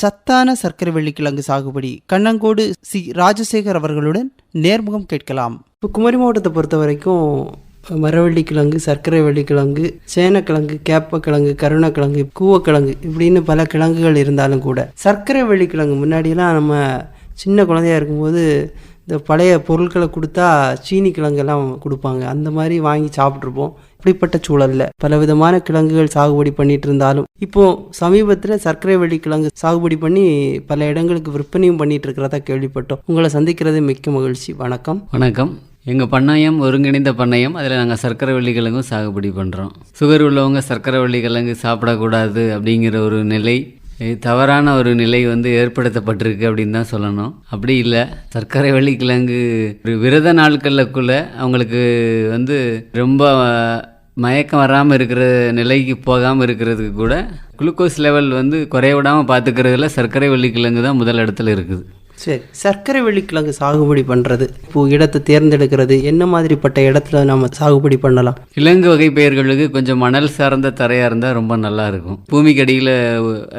சத்தான சர்க்கரை வெள்ளிக்கிழங்கு சாகுபடி கண்ணங்கோடு சி ராஜசேகர் அவர்களுடன் நேர்முகம் கேட்கலாம். இப்போ குமரி மாவட்டத்தை பொறுத்த வரைக்கும் மரவள்ளிக்கிழங்கு, சர்க்கரை வெள்ளிக்கிழங்கு, சேனக்கிழங்கு, கேப்பக்கிழங்கு, கருணக்கிழங்கு, கூவக்கிழங்கு இப்படின்னு பல கிழங்குகள் இருந்தாலும் கூட சர்க்கரை வெள்ளிக்கிழங்கு முன்னாடியெல்லாம் நம்ம சின்ன குழந்தையா இருக்கும்போது இந்த பழைய பொருட்களை கொடுத்தா சீனி கிழங்கெல்லாம் கொடுப்பாங்க. அந்த மாதிரி வாங்கி சாப்பிட்ருப்போம். இப்படிப்பட்ட சூழலில் பலவிதமான கிழங்குகள் சாகுபடி பண்ணிட்டு இருந்தாலும் இப்போது சமீபத்தில் சர்க்கரை வெள்ளிக்கிழங்கு சாகுபடி பண்ணி பல இடங்களுக்கு விற்பனையும் பண்ணிட்டு இருக்கிறதா கேள்விப்பட்டோம். உங்களை சந்திக்கிறது மிக்க மகிழ்ச்சி. வணக்கம். வணக்கம். எங்கள் பண்ணையம் ஒருங்கிணைந்த பண்ணையம். அதில் நாங்கள் சர்க்கரை வெள்ளிக்கிழங்கும் சாகுபடி பண்ணுறோம். சுகர் உள்ளவங்க சர்க்கரை வெள்ளிக்கிழங்கு சாப்பிடக்கூடாது அப்படிங்கிற ஒரு நிலை, தவறான ஒரு நிலை ஏற்படுத்தப்பட்டிருக்கு அப்படின்னு தான் சொல்லணும். அப்படி இல்லை. சர்க்கரை வெள்ளிக்கிழங்கு ஒரு விரத நாட்களுக்குள்ளே அவங்களுக்கு ரொம்ப மயக்கம் வராமல் இருக்கிற நிலைக்கு போகாமல் இருக்கிறதுக்கு கூட குளுக்கோஸ் லெவல் குறைய விடாமல் பார்த்துக்கிறதுல சர்க்கரை வெள்ளிக்கிழங்கு தான் முதல் இடத்துல இருக்குது. சரி, சர்க்கரை வெள்ளிக்கிழங்கு சாகுபடி பண்ணுறது, இப்போது இடத்தை தேர்ந்தெடுக்கிறது, என்ன மாதிரிப்பட்ட இடத்துல நம்ம சாகுபடி பண்ணலாம்? கிழங்கு வகை பயிர்களுக்கு கொஞ்சம் மணல் சார்ந்த தரையாக இருந்தால் ரொம்ப நல்லா இருக்கும். பூமிக்கடியில்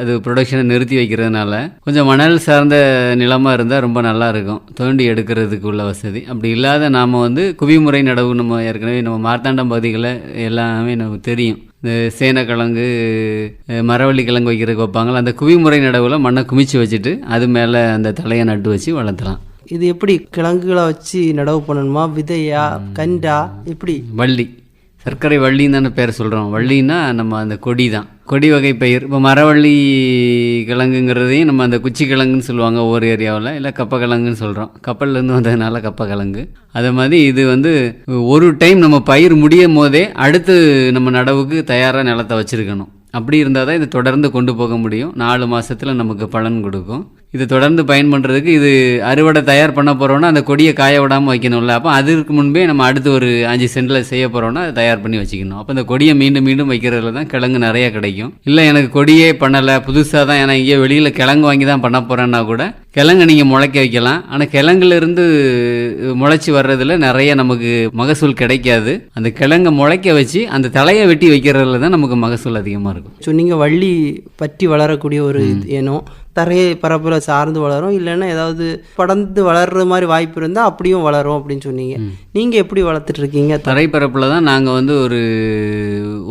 அது ப்ரொடக்ஷனை நிறுத்தி வைக்கிறதுனால கொஞ்சம் மணல் சார்ந்த நிலமாக இருந்தால் ரொம்ப நல்லா இருக்கும், தோண்டி எடுக்கிறதுக்கு உள்ள வசதி. அப்படி இல்லாத நாம் குவிமுறை நடவு, நம்ம ஏற்கனவே நம்ம மார்த்தாண்டம் பகுதிகளில் எல்லாமே நமக்கு தெரியும். இந்த சேனக்கிழங்கு, மரவள்ளி கிழங்கு வைக்கிறதுக்கு வைப்பாங்களா, அந்த குவிமுறை நடவில் மண்ணை குமிச்சு வச்சுட்டு அது மேலே அந்த தலையை நட்டு வச்சு வளர்த்தலாம். இது எப்படி கிழங்குகளை வச்சு நடவு பண்ணணுமா, விதையா, கண்டா, எப்படி? வள்ளி, சர்க்கரை வள்ளின்னு தானே பேர் சொல்கிறோம். வள்ளின்னா நம்ம அந்த கொடி தான், கொடி வகை பயிர். இப்போ மரவள்ளி கிழங்குங்கிறதையும் நம்ம அந்த குச்சி கிழங்குன்னு சொல்லுவாங்க ஒவ்வொரு ஏரியாவில், இல்லை கப்பக்கிழங்குன்னு சொல்கிறோம். கப்பல்லேருந்து வந்ததுனால கப்பக்கிழங்கு. அதே மாதிரி இது ஒரு டைம் நம்ம பயிர் முடியும் போதே அடுத்து நம்ம நடவுக்கு தயாராக நிலத்தை வச்சுருக்கணும். அப்படி இருந்தால் தான் இதை தொடர்ந்து கொண்டு போக முடியும். 4 மாதத்தில் நமக்கு பலன் கொடுக்கும். இதை தொடர்ந்து பயன் பண்ணுறதுக்கு இது அறுவடை தயார் பண்ண போகிறோன்னா அந்த கொடியை காய விடாமல் வைக்கணும்ல. அப்போ அதுக்கு முன்பே நம்ம அடுத்து ஒரு 5 சென்டில் செய்ய போகிறோன்னா அதை தயார் பண்ணி வச்சுக்கணும். அப்போ இந்த கொடியை மீண்டும் மீண்டும் வைக்கிறதுல தான் கிழங்கு நிறையா கிடைக்கும். இல்லை எனக்கு கொடியே பண்ணலை, புதுசாக தான், ஏன்னா இங்கே வெளியில் கிழங்கு வாங்கி தான் பண்ண போகிறேன்னா கூட கிழங்கு நீங்கள் முளைக்க வைக்கலாம். ஆனால் கிழங்குலேருந்து முளைச்சி வர்றதுல நிறைய நமக்கு மகசூல் கிடைக்காது. அந்த கிழங்கை முளைக்க வச்சு அந்த தலையை வெட்டி வைக்கிறதுல தான் நமக்கு மகசூல் அதிகமாக இருக்கும். சொன்னீங்க வள்ளி பற்றி வளரக்கூடிய ஒரு இனம், தரையை பரப்புல சார்ந்து வளரும், இல்லைன்னா ஏதாவது படர்ந்து வளர்ற மாதிரி வாய்ப்பு இருந்தால் அப்படியும் வளரும் அப்படின்னு சொன்னீங்க. நீங்கள் எப்படி வளர்த்துட்டு இருக்கீங்க? தரைப்பரப்பில் தான் நாங்கள் ஒரு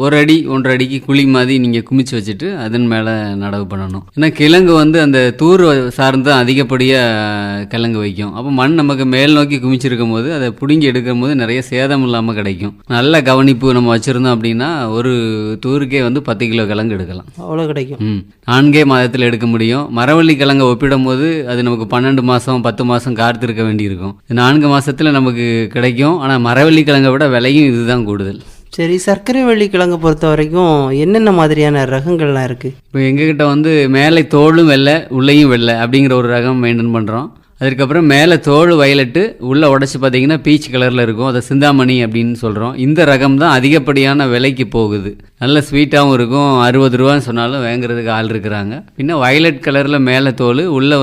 1 அடி 1.5 அடிக்கு குழி மாதிரி நீங்கள் குமிச்சு வச்சுட்டு அதன் மேலே நடவு பண்ணணும். ஏன்னா கிழங்கு அந்த தூர் சார்ந்து தான் அதிகப்படியாக கிழங்கு வைக்கும். அப்போ மண் நமக்கு மேல் நோக்கி குமிச்சிருக்கும் போது அதை பிடுங்கி எடுக்கும் போது நிறைய சேதம் இல்லாமல் கிடைக்கும். நல்ல கவனிப்பு நம்ம வச்சுருந்தோம் அப்படின்னா ஒரு தூருக்கே 10 கிலோ கிழங்கு எடுக்கலாம். அவ்வளோ கிடைக்கும். 4 மாதத்தில் எடுக்க முடியும். மரவள்ளி கிழங்கை ஒப்பிடும் போது அது நமக்கு 12 மாதம் 10 மாதம் காத்திருக்க வேண்டியிருக்கும். 4 மாதத்தில் நமக்கு கிடைக்கும். ஆனால் மரவள்ளி கிழங்கை விட விலையும் இதுதான் கூடுதல். சரி, சர்க்கரை வெள்ளிக்கிழங்கை பொறுத்த வரைக்கும் என்னென்ன மாதிரியான ரகங்கள்லாம் இருக்குது? இப்போ எங்ககிட்ட மேலே தோலும் வெள்ளை உள்ளேயும் வெள்ளை அப்படிங்கிற ஒரு ரகம் மெயின்டைன் பண்ணுறோம். அதுக்கப்புறம் மேலே தோல் வயலட்டு, உள்ளே உடச்சி பார்த்தீங்கன்னா பீச் கலரில் இருக்கும், அதை சிந்தாமணி அப்படின்னு சொல்கிறோம். இந்த ரகம் தான் அதிகப்படியான விலைக்கு போகுது. நல்ல ஸ்வீட்டாகவும் இருக்கும். 60 ரூபான்னு சொன்னாலும் வாங்குறதுக்கு ஆள் இருக்கிறாங்க. பின்ன வயலட் கலரில் மேலே தோல், உள்ளே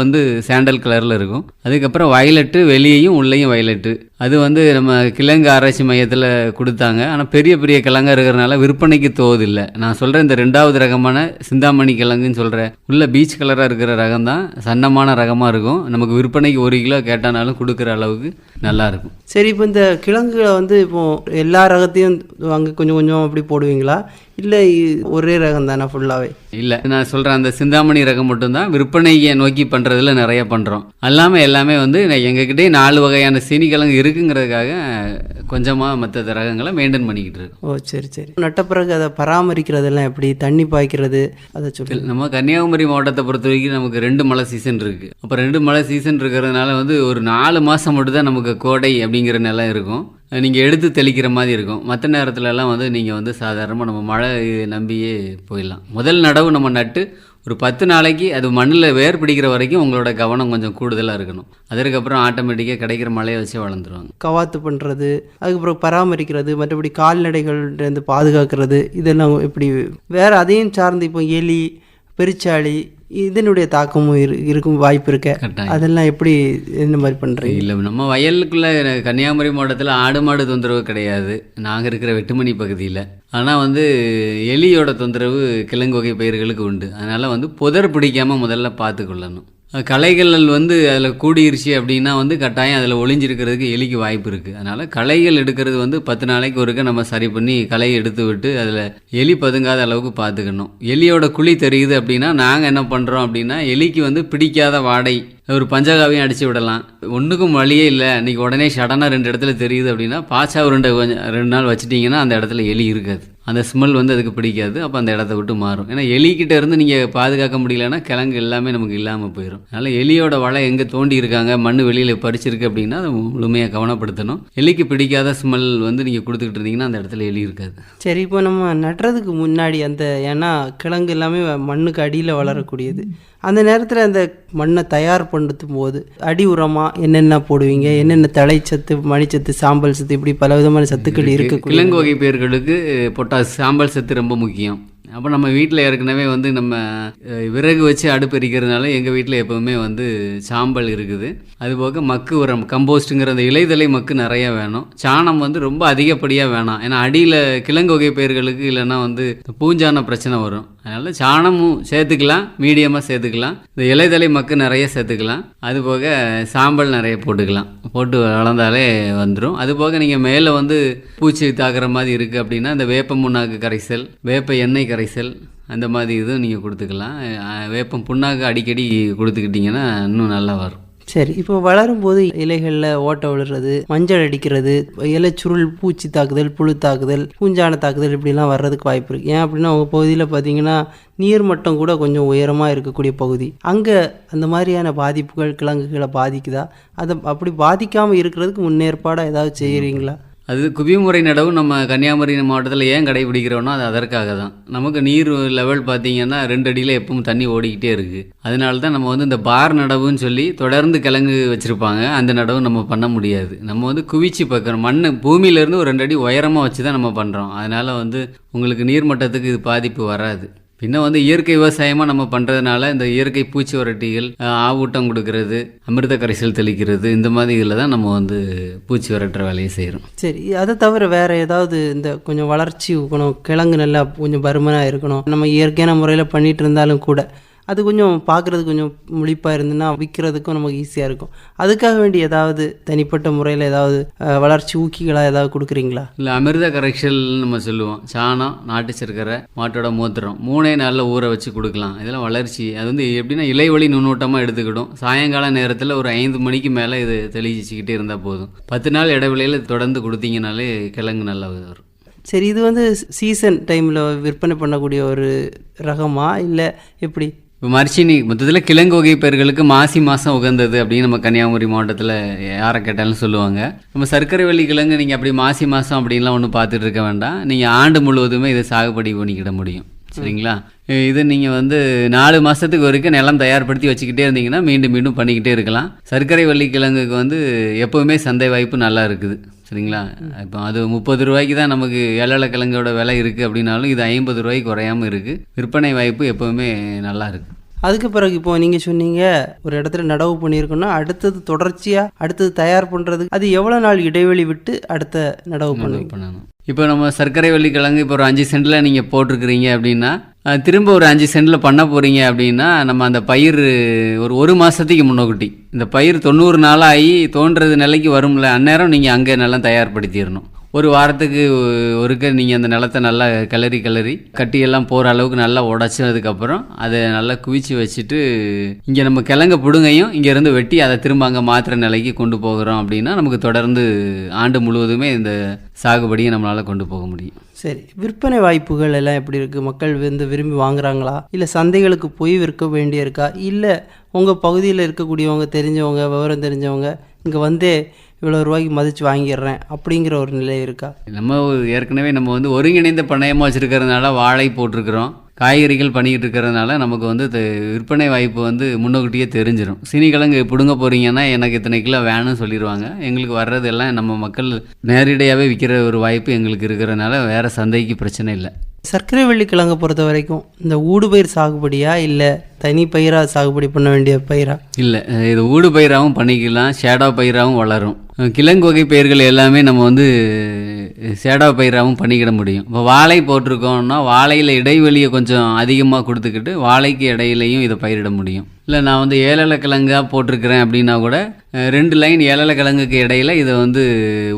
சாண்டல் கலரில் இருக்கும். அதுக்கப்புறம் வயலட்டு, வெளியேயும் உள்ளேயும் வயலட்டு. அது நம்ம கிழங்கு ஆராய்ச்சி மையத்தில் கொடுத்தாங்க. ஆனால் பெரிய பெரிய கிழங்காக இருக்கிறனால விற்பனைக்கு தோதில்லை. நான் சொல்கிறேன் இந்த 2வது ரகமான சிந்தாமணி கிழங்குன்னு சொல்கிறேன், உள்ள பீச் கலராக இருக்கிற ரகம் தான் சன்னமான ரகமாக இருக்கும். நமக்கு விற்பனைக்கு 1 கிலோ கேட்டானாலும் கொடுக்குற அளவுக்கு நல்லாயிருக்கும். சரி, இப்போ இந்த கிழங்குகளை இப்போது எல்லா ரகத்தையும் அங்கே கொஞ்சம் கொஞ்சம் அப்படி போடுவீங்களா, இல்லை ஒரே ரகம் தானே ஃபுல்லாகவே? இல்லை, நான் சொல்கிறேன் அந்த சிந்தாமணி ரகம் மட்டும்தான் விற்பனையை நோக்கி பண்ணுறதுல நிறைய பண்ணுறோம். அல்லாமல் எல்லாமே எங்ககிட்டே 4 வகையான சீனி கிழங்கு இருக்குங்கிறதுக்காக கொஞ்சமாக மற்ற ரகங்களை மெயின்டைன் பண்ணிக்கிட்டு இருக்கோம். ஓ சரி சரி. நட்ட பிறகு அதை பராமரிக்கிறதெல்லாம் எப்படி, தண்ணி பாய்க்கிறது அதை சொல்லி? நம்ம கன்னியாகுமரி மாவட்டத்தை பொறுத்த வரைக்கும் நமக்கு 2 மழை சீசன் இருக்குது. அப்போ 2 மழை சீசன் இருக்கிறதுனால ஒரு 4 மாதம் மட்டும் தான் நமக்கு கோடை அப்படிங்கிற நிலம் இருக்கும். நீங்கள் எடுத்து தெளிக்கிற மாதிரி இருக்கும். மற்ற நேரத்துலலாம் நீங்கள் சாதாரணமாக நம்ம மழை நம்பியே போயிடலாம். முதல் நடவு நம்ம நட்டு ஒரு 10 நாளைக்கு அது மண்ணில் வேர் பிடிக்கிற வரைக்கும் உங்களோட கவனம் கொஞ்சம் கூடுதலாக இருக்கணும். அதற்கப்புறம் ஆட்டோமேட்டிக்காக கிடைக்கிற மழையை வச்சு வளர்ந்துருவாங்க. கவாத்து பண்ணுறது, அதுக்கப்புறம் பராமரிக்கிறது, மற்றபடி கால்நடைகள்லேருந்து பாதுகாக்கிறது, இதெல்லாம் எப்படி வேறு அதையும் சார்ந்து இப்போ எலி, பெருச்சாளி இதனுடைய தாக்கமும் இருக்கும் வாய்ப்பு இருக்க. கட்டாயம். அதெல்லாம் எப்படி என்ன மாதிரி பண்ணுறீங்க? இல்லை, நம்ம வயலுக்குள்ளே கன்னியாகுமரி மாவட்டத்தில் ஆடு மாடு தொந்தரவு கிடையாது, நாங்கள் இருக்கிற வெட்டுமணி பகுதியில். ஆனால் வந்து எலியோட தொந்தரவு கிழங்கு வகை பயிர்களுக்கு உண்டு. அதனால் வந்து புதர் பிடிக்காமல் முதல்ல பார்த்துக்கொள்ளணும். களைகள் வந்து அதில் கூடிருச்சு அப்படின்னா வந்து கட்டாயம் அதில் ஒளிஞ்சிருக்கிறதுக்கு எலிக்கு வாய்ப்பு இருக்குது. அதனால் களைகள் எடுக்கிறது வந்து 10 நாளைக்கு ஒருக்க நம்ம சரி பண்ணி களையை எடுத்து விட்டு அதில் எலி பதுங்காத அளவுக்கு பார்த்துக்கணும். எலியோட குழி தெரியுது அப்படின்னா நாங்கள் என்ன பண்ணுறோம் அப்படின்னா, எலிக்கு வந்து பிடிக்காத வாடை ஒரு பஞ்சகாவியம் அடித்து விடலாம். ஒன்றுக்கும் வழியே இல்லை, இன்றைக்கி உடனே சடனாக 2 இடத்துல தெரியுது அப்படின்னா பாச்சா உருண்டை கொஞ்சம் 2 நாள் வச்சுட்டிங்கன்னா அந்த இடத்துல எலி இருக்காது. அந்த ஸ்மெல் வந்து அதுக்கு பிடிக்காது. அப்போ அந்த இடத்த விட்டு மாறும். ஏன்னா எலிக்கிட்ட இருந்து நீங்கள் பாதுகாக்க முடியலன்னா கிழங்கு எல்லாமே நமக்கு இல்லாமல் போயிடும். அதனால் எலியோட வலை எங்கே தோண்டி இருக்காங்க, மண் வெளியில் பறிச்சிருக்கு அப்படின்னா அதை முழுமையாக கவனப்படுத்தணும். எலிக்கு பிடிக்காத ஸ்மெல் வந்து நீங்கள் கொடுத்துக்கிட்டு இருந்தீங்கன்னா அந்த இடத்துல எலி இருக்காது. சரி, இப்போ நம்ம நடுறதுக்கு முன்னாடி ஏன்னா கிழங்கு எல்லாமே மண்ணுக்கு அடியில் வளரக்கூடியது. அந்த நேரத்தில் அந்த மண்ணை தயார் பண்ணும் போது அடி உரமாக என்னென்ன போடுவீங்க? என்னென்ன தழைச்சத்து, மணிச்சத்து, சாம்பல் சத்து, இப்படி பல விதமான சத்துக்கள் இருக்குது. கிழங்கு வகை பயிர்களுக்கு பொட்டாஸ், சாம்பல் சத்து ரொம்ப முக்கியம். அப்போ நம்ம வீட்டில் ஏற்கனவே வந்து நம்ம விறகு வச்சு அடுப்பு எரிக்கிறதுனால எங்கள் வீட்டில் எப்போவுமே வந்து சாம்பல் இருக்குது. அதுபோக மக்கு உரம், கம்போஸ்ட்டுங்கிற அந்த இலைதலை மக்கு நிறையா வேணும். சாணம் வந்து ரொம்ப அதிகப்படியாக வேணாம். ஏன்னா அடியில் கிழங்கு வகை பயிர்களுக்கு இல்லைன்னா வந்து பூஞ்சான பிரச்சனை வரும். அதனால் சாணமும் சேர்த்துக்கலாம், மீடியமாக சேர்த்துக்கலாம். இந்த இலைதலை மக்கு நிறைய சேர்த்துக்கலாம். அதுபோக சாம்பல் நிறைய போட்டுக்கலாம். போட்டு வளர்ந்தாலே வந்துடும். அதுபோக நீங்கள் மேலே வந்து பூச்சி தாக்குற மாதிரி இருக்குது அப்படின்னா இந்த வேப்ப முன்னாக்கு கரைசல், வேப்ப எண்ணெய் கரைசல், அந்த மாதிரி இதுவும் நீங்கள் கொடுத்துக்கலாம். வேப்பம் புண்ணாக்கு அடிக்கடி கொடுத்துக்கிட்டிங்கன்னா இன்னும் நல்லா வரும். சரி, இப்போ வளரும் போது இலைகளில் ஓட்டை விழுறது, மஞ்சள் அடிக்கிறது, இலைச்சுருள், பூச்சி தாக்குதல், புழு தாக்குதல், பூஞ்சான தாக்குதல் இப்படிலாம் வர்றதுக்கு வாய்ப்பு இருக்குது. ஏன் அப்படின்னா உங்கள் பகுதியில் பார்த்தீங்கன்னா நீர்மட்டம் கூட கொஞ்சம் உயரமாக இருக்கக்கூடிய பகுதி. அங்கே அந்த மாதிரியான பாதிப்புகள் கிழங்குகளை பாதிக்குதா? அதை அப்படி பாதிக்காமல் இருக்கிறதுக்கு முன்னேற்பாடாக ஏதாவது செய்கிறீங்களா? அது குவிமுறை நடவு நம்ம கன்னியாகுமரி மாவட்டத்தில் ஏன் கடைபிடிக்கிறோன்னா அது அதற்காக தான். நமக்கு நீர் லெவல் பார்த்திங்கன்னா 2 அடியில் எப்பவும் தண்ணி ஓடிக்கிட்டே இருக்குது. அதனால தான் நம்ம வந்து இந்த பார் நடவுன்னு சொல்லி தொடர்ந்து கிழங்கு வச்சுருப்பாங்க. அந்த நடவு நம்ம பண்ண முடியாது. நம்ம வந்து குவிச்சு பார்க்குறோம். மண் பூமியிலேருந்து ஒரு 2 அடி உயரமாக வச்சு தான் நம்ம பண்ணுறோம். அதனால் வந்து உங்களுக்கு நீர்மட்டத்துக்கு இது பாதிப்பு வராது. பின்ன வந்து இயற்கை விவசாயமாக நம்ம பண்ணுறதுனால இந்த இயற்கை பூச்சி வரட்டிகள், ஆவூட்டம் கொடுக்கறது, அமிர்த கரைசல் தெளிக்கிறது, இந்த மாதிரி இதில் தான் நம்ம வந்து பூச்சி வரட்டுற வேலையை செய்கிறோம். சரி, அதை தவிர வேறு ஏதாவது இந்த கொஞ்சம் வளர்ச்சி இருக்கணும், கிழங்கு நல்லா கொஞ்சம் பருமனாக இருக்கணும், நம்ம இயற்கையான முறையில் பண்ணிகிட்டு இருந்தாலும் கூட அது கொஞ்சம் பார்க்குறதுக்கு கொஞ்சம் முழிப்பாக இருந்துன்னா விற்கிறதுக்கும் நமக்கு ஈஸியாக இருக்கும். அதுக்காக வேண்டி ஏதாவது தனிப்பட்ட முறையில் ஏதாவது வளர்ச்சி ஊக்கிகளாக ஏதாவது கொடுக்குறீங்களா? இல்லை, அமிர்த கரைசல் நம்ம சொல்லுவோம். சாணம், நாட்டு சர்க்கரை, மாட்டோட மூத்திரம் 3 நாளில் ஊற வச்சு கொடுக்கலாம். இதெல்லாம் வளர்ச்சி. அது வந்து எப்படின்னா இலைவழி நுண்ணூட்டமாக எடுத்துக்கிடும். சாயங்கால நேரத்தில் ஒரு 5 மணிக்கு மேலே இது தெளிச்சிக்கிட்டே இருந்தால் போதும். 10 நாள் இடைவெளியில் தொடர்ந்து கொடுத்தீங்கனாலே கிழங்கு நல்லா வரும். சரி, இது வந்து சீசன் டைமில் விற்பனை பண்ணக்கூடிய ஒரு ரகமா இல்லை எப்படி? இப்போ மரிச்சினி மொத்தத்தில் கிழங்கு வகை பயிர்களுக்கு மாசி மாதம் உகந்தது அப்படின்னு நம்ம கன்னியாகுமரி மாவட்டத்தில் யாரை கேட்டாலும் சொல்லுவாங்க. நம்ம சர்க்கரை வள்ளி கிழங்கு நீங்கள் அப்படி மாசி மாதம் அப்படின்லாம் ஒன்றும் பார்த்துட்டு இருக்க வேண்டாம். நீங்கள் ஆண்டு முழுவதுமே இதை சாகுபடி பண்ணிக்கிட முடியும். சரிங்களா? இது நீங்கள் வந்து 4 மாதத்துக்கு வரைக்கும் நிலம் தயார்படுத்தி வச்சுக்கிட்டே இருந்தீங்கன்னா மீண்டும் மீண்டும் பண்ணிக்கிட்டே இருக்கலாம். சர்க்கரை வள்ளி கிழங்குக்கு வந்து எப்போவுமே சந்தை வாய்ப்பு நல்லா இருக்குது. சரிங்களா? இப்போ அது 30 ரூபாய்க்கு தான் நமக்கு ஏழை கிழங்கோட விலை இருக்குது அப்படின்னாலும் இது 50 ரூபாய்க்கு குறையாமல் இருக்குது. விற்பனை வாய்ப்பு எப்போவுமே நல்லா இருக்குது. அதுக்கு பிறகு இப்போ நீங்கள் சொன்னீங்க ஒரு இடத்துல நடவு பண்ணியிருக்கோன்னா அடுத்தது தொடர்ச்சியாக அடுத்தது தயார் பண்ணுறதுக்கு அது எவ்வளோ நாள் இடைவெளி விட்டு அடுத்த நடவு பண்ணணும்? இப்போ நம்ம சர்க்கரை வள்ளி கிழங்கு இப்போ ஒரு 5 சென்டில் நீங்கள் போட்டிருக்கிறீங்க அப்படின்னா திரும்ப ஒரு 5 சென்டில் பண்ண போகிறீங்க அப்படின்னா நம்ம அந்த பயிர் ஒரு மாதத்துக்கு முன்னோக்கிட்டி இந்த பயிர் 90 நாளாகி தோன்றது நிலைக்கு வரும்ல, அந்நேரம் நீங்கள் அங்கே நல்லா தயார்படுத்திடணும். ஒரு வாரத்துக்கு ஒருக்க நீங்கள் அந்த நிலத்தை நல்லா கிளறி கட்டியெல்லாம் போகிற அளவுக்கு நல்லா உடச்சதுக்கப்புறம் அதை நல்லா குவிச்சு வச்சுட்டு இங்கே நம்ம கிழங்க பிடுங்கையும் இங்கேருந்து வெட்டி அதை திரும்ப அங்கே மாத்திர நிலைக்கு கொண்டு போகிறோம் அப்படின்னா நமக்கு தொடர்ந்து ஆண்டு முழுவதுமே இந்த சாகுபடியை நம்மளால் கொண்டு போக முடியும். சரி, விற்பனை வாய்ப்புகள் எல்லாம் எப்படி இருக்குது? மக்கள் வந்து விரும்பி வாங்குறாங்களா? இல்லை சந்தைகளுக்கு போய் விற்க வேண்டியிருக்கா? இல்லை உங்கள் பகுதியில் இருக்கக்கூடியவங்க தெரிஞ்சவங்க, விவரம் தெரிஞ்சவங்க இங்கே வந்து இவ்வளோ ரூபாய்க்கு மதித்து வாங்கிடுறேன் அப்படிங்கிற ஒரு நிலை இருக்கா? நம்ம ஏற்கனவே நம்ம வந்து ஒருங்கிணைந்த பண்ணையமாக வச்சுருக்கிறதுனால வாழை போட்டிருக்கிறோம், காய்கறிகள் பண்ணிக்கிட்டு இருக்கிறதுனால நமக்கு வந்து விற்பனை வாய்ப்பு வந்து முன்னோக்கிட்டே தெரிஞ்சிடும். சீனிக்கிழங்கு பிடுங்க போகிறீங்கன்னா எனக்கு இத்தனை கிலோ வேணும்னு சொல்லிடுவாங்க. எங்களுக்கு வர்றதெல்லாம் நம்ம மக்கள் நேரடியாகவே விற்கிற ஒரு வாய்ப்பு எங்களுக்கு இருக்கிறதுனால வேறு சந்தைக்கு பிரச்சனை இல்லை. சர்க்கரை வள்ளிக்கிழங்கை பொறுத்த வரைக்கும் இந்த ஊடுபயிர் சாகுபடியா இல்லை தனி பயிராக சாகுபடி பண்ண வேண்டிய பயிரா? இல்லை, இது ஊடு பயிராகவும் பண்ணிக்கலாம், ஷேடோ பயிராகவும் வளரும். கிழங்கு வகை பயிர்கள் எல்லாமே நம்ம வந்து ஷேடோ பயிராகவும் பண்ணிக்கிட முடியும். இப்போ வாழை போட்டிருக்கோம்னா வாழையில் இடைவெளியை கொஞ்சம் அதிகமாக கொடுத்துக்கிட்டு வாழைக்கு இடையிலையும் இதை பயிரிட முடியும். இல்லை நான் வந்து ஏலக்கிழங்காக போட்டிருக்கிறேன் அப்படின்னா கூட 2 லைன் ஏலக்கிழங்குக்கு இடையில இதை வந்து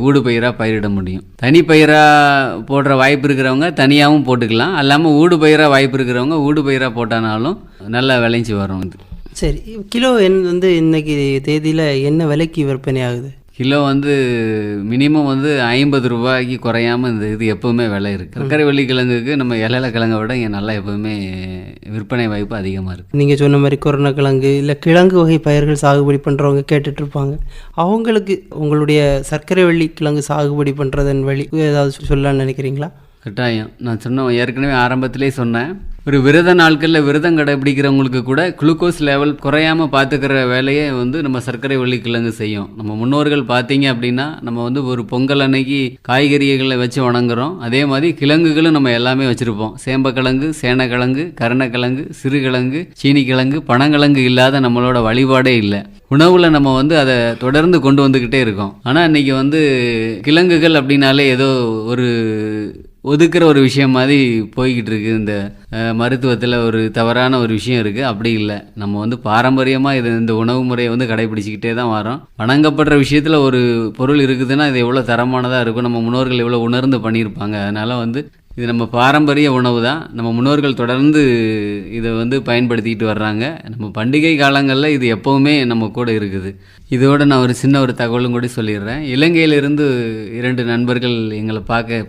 ஊடு பயிராக பயிரிட முடியும். தனி பயிராக போடுற வாய்ப்பு இருக்கிறவங்க தனியாகவும் போட்டுக்கலாம், அல்லாமல் ஊடு பயிராக வாய்ப்பு இருக்கிறவங்க ஊடு பயிராக போட்டானாலும் நல்லா விளைஞ்சி வரும். இது சரி, கிலோ வந்து இன்னைக்கு தேதியில் என்ன விலைக்கு விற்பனை ஆகுது? கிலோ வந்து மினிமம் வந்து 50 ரூபாய்க்கு குறையாமல் இந்த இது எப்போவுமே விலை இருக்குது. சர்க்கரை வள்ளிக்கிழங்குக்கு நம்ம கிழங்கை விட இங்கே நல்லா எப்போவுமே விற்பனை வாய்ப்பு அதிகமாக இருக்குது. நீங்கள் சொன்ன மாதிரி கொரோனாக்கிழங்கு இல்லை கிழங்கு வகை பயிர்கள் சாகுபடி பண்ணுறவங்க கேட்டுட்ருப்பாங்க. அவங்களுக்கு உங்களுடைய சர்க்கரை வள்ளிக்கிழங்கு சாகுபடி பண்ணுறதன் வழி ஏதாவது சொல்லலாம்னு நினைக்கிறீங்களா? கட்டாயம். நான் ஏற்கனவே ஆரம்பத்திலே சொன்னேன், ஒரு விரத நாட்களில் விரதம் கடைபிடிக்கிறவங்களுக்கு கூட குளுக்கோஸ் லெவல் குறையாமல் பார்த்துக்கிற வேலையை வந்து நம்ம சர்க்கரை வள்ளிக்கிழங்கு செய்யும். நம்ம முன்னோர்கள் பார்த்தீங்க அப்படின்னா நம்ம வந்து ஒரு பொங்கல் அன்னைக்கு காய்கறிகளை வச்சு வணங்குறோம், அதே மாதிரி கிழங்குகளும் நம்ம எல்லாமே வச்சுருப்போம். சேம்பக்கிழங்கு, சேனக்கிழங்கு, கருணக்கிழங்கு, சிறுகிழங்கு, சீனிக்கிழங்கு, பனங்கிழங்கு இல்லாத நம்மளோட வழிபாடே இல்லை. உணவில் நம்ம வந்து அதை தொடர்ந்து கொண்டு வந்துக்கிட்டே இருக்கோம். ஆனால் இன்றைக்கி வந்து கிழங்குகள் அப்படின்னாலே ஏதோ ஒரு ஒதுக்குற ஒரு விஷயம் மாதிரி போய்கிட்டு இருக்குது. இந்த மருத்துவத்தில் ஒரு தவறான ஒரு விஷயம் இருக்குது. அப்படி இல்லை, நம்ம வந்து பாரம்பரியமாக இந்த உணவு முறையை வந்து கடைபிடிச்சிக்கிட்டே தான் வரோம். வணங்கப்படுற விஷயத்தில் ஒரு பொருள் இருக்குதுன்னா இது எவ்வளோ தரமானதாக இருக்கும், நம்ம முன்னோர்கள் எவ்வளோ உணர்ந்து பண்ணியிருப்பாங்க. அதனால் வந்து இது நம்ம பாரம்பரிய உணவு தான். நம்ம முன்னோர்கள் தொடர்ந்து இதை வந்து பயன்படுத்திக்கிட்டு வர்றாங்க. நம்ம பண்டிகை காலங்களில் இது எப்போவுமே நம்ம கூட இருக்குது. இதோடு நான் ஒரு சின்ன தகவலும் கூட சொல்லிடுறேன். இலங்கையிலிருந்து 2 நண்பர்கள் எங்களை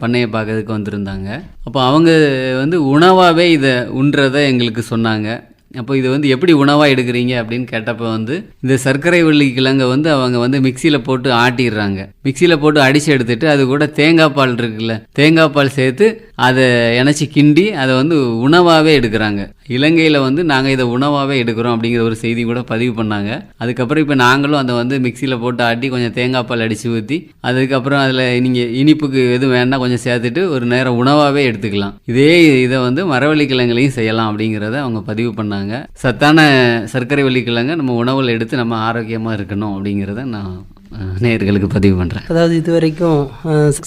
பண்ணையை பார்க்கறதுக்கு வந்திருந்தாங்க. அப்போ அவங்க வந்து உணவாகவே இதை உண்றதை எங்களுக்கு சொன்னாங்க. அப்போ இது வந்து எப்படி உணவாக எடுக்கிறீங்க அப்படின்னு கேட்டப்போ வந்து இந்த சர்க்கரை வள்ளிக்கிழங்கை வந்து அவங்க வந்து மிக்சியில் போட்டு ஆட்டிடுறாங்க. மிக்சியில் போட்டு அடித்து எடுத்துட்டு அது கூட தேங்காய் பால் இருக்குல்ல, தேங்காய் பால் சேர்த்து அதை இணைச்சி கிண்டி அதை வந்து உணவாகவே எடுக்கிறாங்க. இலங்கையில் வந்து நாங்கள் இதை உணவாகவே எடுக்கிறோம் அப்படிங்கிற ஒரு செய்தி கூட பதிவு பண்ணாங்க. அதுக்கப்புறம் இப்போ நாங்களும் அதை வந்து மிக்சியில் போட்டு ஆட்டி கொஞ்சம் தேங்காய் பால் அடித்து ஊற்றி அதுக்கப்புறம் அதில் நீங்கள் இனிப்புக்கு எதுவும் வேணால் கொஞ்சம் சேர்த்துட்டு ஒரு நேரம் உணவாகவே எடுத்துக்கலாம். இதே இதை வந்து மரவள்ளிக்கிழங்குலையும் செய்யலாம் அப்படிங்கிறத அவங்க பதிவு பண்ணாங்க. சத்தான சர்க்கரை வள்ளிக்கிழங்கை நம்ம உணவில் எடுத்து நம்ம ஆரோக்கியமாக இருக்கணும் அப்படிங்கிறத நான் நேயர்களுக்கு பதிவு பண்ணுறேன். அதாவது இது வரைக்கும்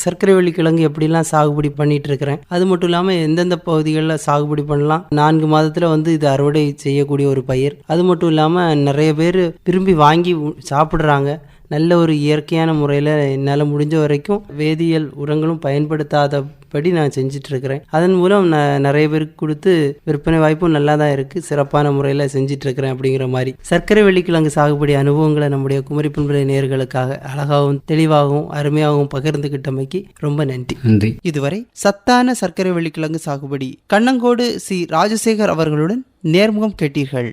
சர்க்கரை வள்ளிக்கிழங்கு எப்படிலாம் சாகுபடி பண்ணிட்டு இருக்கிறேன், அது மட்டும் இல்லாமல் எந்தெந்த பகுதிகளில் சாகுபடி பண்ணலாம், 4 மாதத்தில் வந்து இது அறுவடை செய்யக்கூடிய ஒரு பயிர், அது மட்டும் இல்லாமல் நிறைய பேர் விரும்பி வாங்கி சாப்பிட்றாங்க. நல்ல ஒரு இயற்கையான முறையில் என்னால் முடிஞ்ச வரைக்கும் வேதியியல் உரங்களும் பயன்படுத்தாதபடி நான் செஞ்சிட்ருக்கிறேன். அதன் மூலம் நான் நிறைய பேருக்கு கொடுத்து விற்பனை வாய்ப்பும் நல்லா தான் இருக்குது. சிறப்பான முறையில் செஞ்சிட்ருக்கிறேன். அப்படிங்கிற மாதிரி சர்க்கரை வள்ளிக்கிழங்கு சாகுபடி அனுபவங்களை நம்முடைய குமரி பண்பலை நேயர்களுக்காக அழகாகவும் தெளிவாகவும் அருமையாகவும் பகிர்ந்துகிட்டமைக்கு ரொம்ப நன்றி. நன்றி. இதுவரை சத்தான சர்க்கரை வள்ளிக்கிழங்கு சாகுபடி கண்ணங்கோடு சி. ராஜசேகர் அவர்களுடன் நேர்முகம் கேட்டீர்கள்.